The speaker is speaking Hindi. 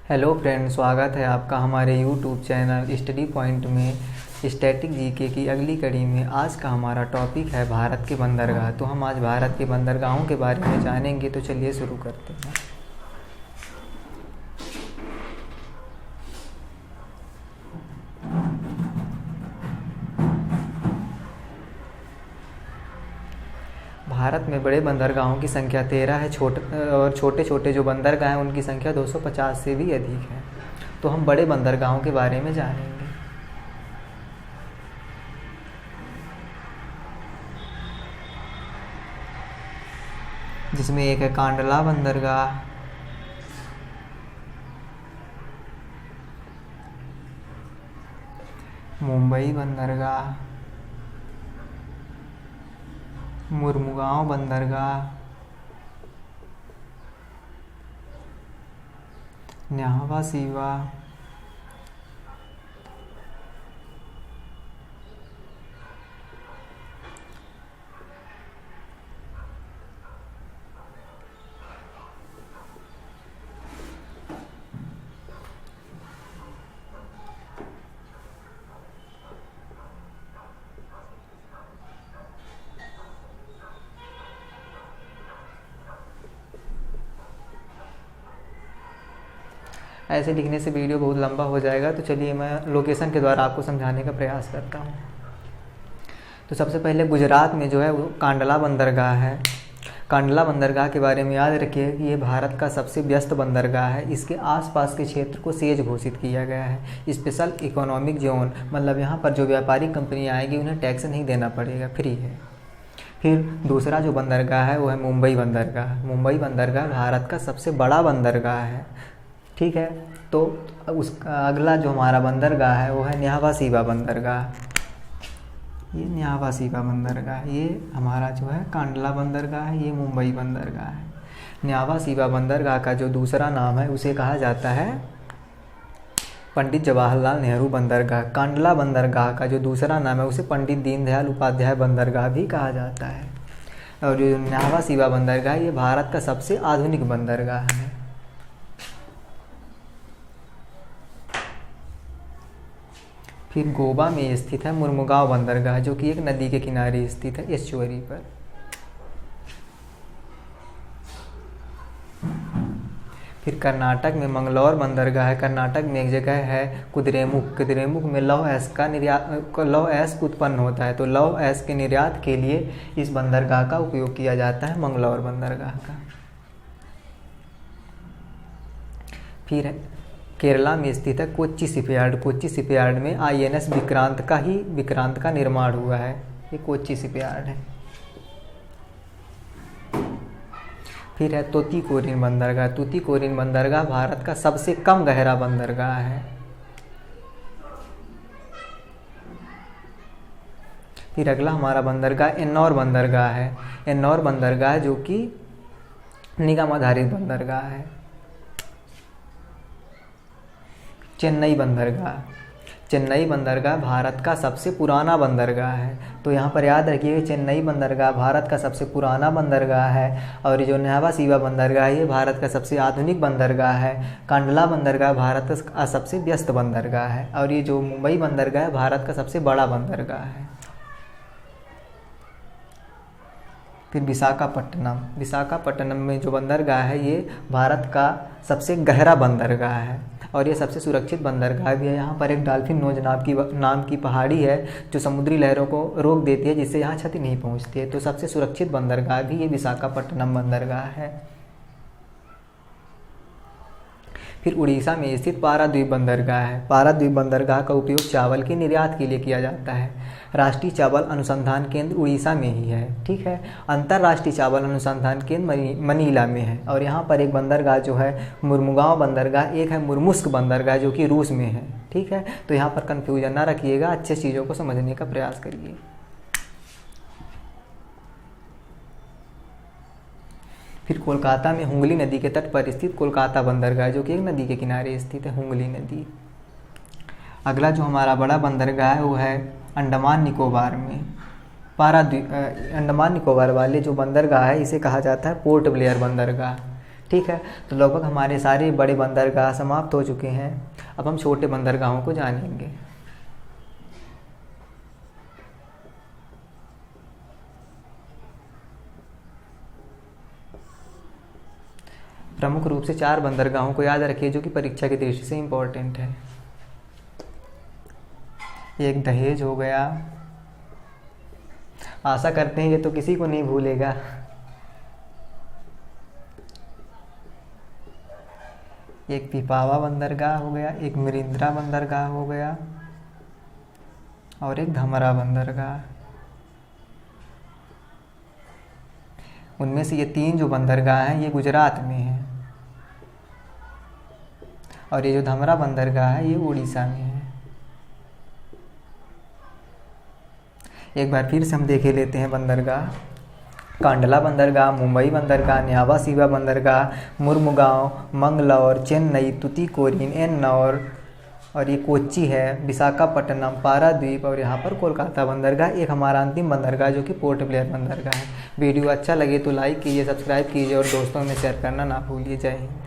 हेलो फ्रेंड, स्वागत है आपका हमारे यूट्यूब चैनल स्टडी पॉइंट में स्टैटिक जीके की अगली कड़ी में। आज का हमारा टॉपिक है भारत के बंदरगाह। तो हम आज भारत के बंदरगाहों के बारे में जानेंगे। तो चलिए शुरू करते हैं। भारत में बड़े बंदरगाहों की संख्या 13 है। और छोटे छोटे जो बंदरगाह हैं उनकी संख्या 250 से भी अधिक है। तो हम बड़े बंदरगाहों के बारे में जानेंगे। जिसमें एक है कांडला बंदरगाह, मुंबई बंदरगाह, मुर्मुगांव बंदरगाह, न्हावा सीवा, ऐसे लिखने से वीडियो बहुत लंबा हो जाएगा। तो चलिए मैं लोकेशन के द्वारा आपको समझाने का प्रयास करता हूँ। तो सबसे पहले गुजरात में जो है वो कांडला बंदरगाह है। कांडला बंदरगाह के बारे में याद रखिए कि ये भारत का सबसे व्यस्त बंदरगाह है। इसके आसपास के क्षेत्र को सेज घोषित किया गया है। स्पेशल इकोनॉमिक जोन, मतलब यहाँ पर जो व्यापारिक कंपनियाँ आएगी उन्हें टैक्स नहीं देना पड़ेगा, फ्री है। फिर दूसरा जो बंदरगाह है वो है मुंबई बंदरगाह। मुंबई बंदरगाह भारत का सबसे बड़ा बंदरगाह है, ठीक है। तो उसका अगला जो हमारा बंदरगाह है वो है न्हावा सीवा बंदरगाह। ये न्हावा सीवा बंदरगाह, ये हमारा जो है कांडला बंदरगाह है, ये मुंबई बंदरगाह है। न्हावा सीवा बंदरगाह का जो दूसरा नाम है उसे कहा जाता है पंडित जवाहरलाल नेहरू बंदरगाह। कांडला बंदरगाह का जो दूसरा नाम है उसे पंडित दीनदयाल उपाध्याय बंदरगाह भी कहा जाता है। और जो न्हावा सीवा बंदरगाह ये भारत का सबसे आधुनिक बंदरगाह है। फिर गोवा में स्थित है मुर्मुगांव बंदरगाह, जो कि एक नदी के किनारे स्थित है, एस्चुअरी पर। फिर कर्नाटक में मंगलौर बंदरगाह है। कर्नाटक में एक जगह है कुद्रेमुख। कुद्रेमुख में लौह अयस्क उत्पन्न होता है। तो लौह अयस्क के निर्यात के लिए इस बंदरगाह का उपयोग किया जाता है, मंगलौर बंदरगाह का। फिर केरला में स्थित है कोच्चि शिपयार्ड। कोच्चि शिपयार्ड में INS विक्रांत का निर्माण हुआ है। ये कोच्चि शिपयार्ड है। फिर है तूतीकोरिन बंदरगाह। तूतीकोरिन बंदरगाह भारत का सबसे कम गहरा बंदरगाह है। फिर अगला हमारा बंदरगाह एन्नौर बंदरगाह है। एन्नौर बंदरगाह जो कि निगम आधारित बंदरगाह है। चेन्नई बंदरगाह। चेन्नई बंदरगाह भारत का सबसे पुराना बंदरगाह है। तो यहाँ पर याद रखिए चेन्नई बंदरगाह भारत का सबसे पुराना बंदरगाह है। और ये जो न्हावा सीवा बंदरगाह है ये भारत का सबसे आधुनिक बंदरगाह है। कांडला बंदरगाह भारत का सबसे व्यस्त बंदरगाह है। और ये जो मुंबई बंदरगाह है भारत का सबसे बड़ा बंदरगाह है। फिर विशाखापट्टनम। विशाखापट्टनम में जो बंदरगाह है ये भारत का सबसे गहरा बंदरगाह है और ये सबसे सुरक्षित बंदरगाह भी है। यहाँ पर एक डॉल्फिन नोज नाम की पहाड़ी है जो समुद्री लहरों को रोक देती है, जिससे यहाँ क्षति नहीं पहुँचती है। तो सबसे सुरक्षित बंदरगाह भी ये विशाखापट्टनम बंदरगाह है। फिर उड़ीसा में स्थित पारादीप बंदरगाह है। पारादीप बंदरगाह का उपयोग चावल के निर्यात के लिए किया जाता है। राष्ट्रीय चावल अनुसंधान केंद्र उड़ीसा में ही है, ठीक है। अंतर्राष्ट्रीय चावल अनुसंधान केंद्र मनीला में है। और यहाँ पर एक बंदरगाह जो है मुर्मुगांव बंदरगाह, एक है मुर्मुस्क बंदरगाह जो कि रूस में है, ठीक है। तो यहाँ पर कन्फ्यूजन ना रखिएगा, अच्छे चीज़ों को समझने का प्रयास करिए। फिर कोलकाता में हुगली नदी के तट पर स्थित कोलकाता बंदरगाह जो कि एक नदी के किनारे स्थित है, हुगली नदी। अगला जो हमारा बड़ा बंदरगाह है वो है अंडमान निकोबार में। अंडमान निकोबार वाले जो बंदरगाह है इसे कहा जाता है पोर्ट ब्लेयर बंदरगाह, ठीक है, तो लगभग हमारे सारे बड़े बंदरगाह समाप्त हो चुके हैं। अब हम छोटे बंदरगाहों को जानेंगे। प्रमुख रूप से 4 बंदरगाहों को याद रखिए जो कि परीक्षा की दृष्टि से इम्पोर्टेंट है। एक दहेज हो गया, आशा करते हैं ये तो किसी को नहीं भूलेगा। एक पिपावा बंदरगाह हो गया, एक मिरिंद्रा बंदरगाह हो गया और एक धमरा बंदरगाह। उनमें से ये 3 जो बंदरगाह हैं ये गुजरात में हैं और ये जो धमरा बंदरगाह है ये उड़ीसा में है। एक बार फिर से हम देखे लेते हैं बंदरगाह। कांडला बंदरगाह, मुंबई बंदरगाह, न्यावा सीवा बंदरगाह, मुर्मुगांव, मंगलौर, चेन्नई, तुतीकोरिन, एन्नौर और ये कोच्चि है, विशाखापट्टनम, पारादीप और यहाँ पर कोलकाता बंदरगाह। एक हमारा अंतिम बंदरगाह जो कि पोर्ट ब्लेयर बंदरगाह है। वीडियो अच्छा लगे तो लाइक कीजिए, सब्सक्राइब कीजिए और दोस्तों में शेयर करना ना भूलिए। जय हिंद।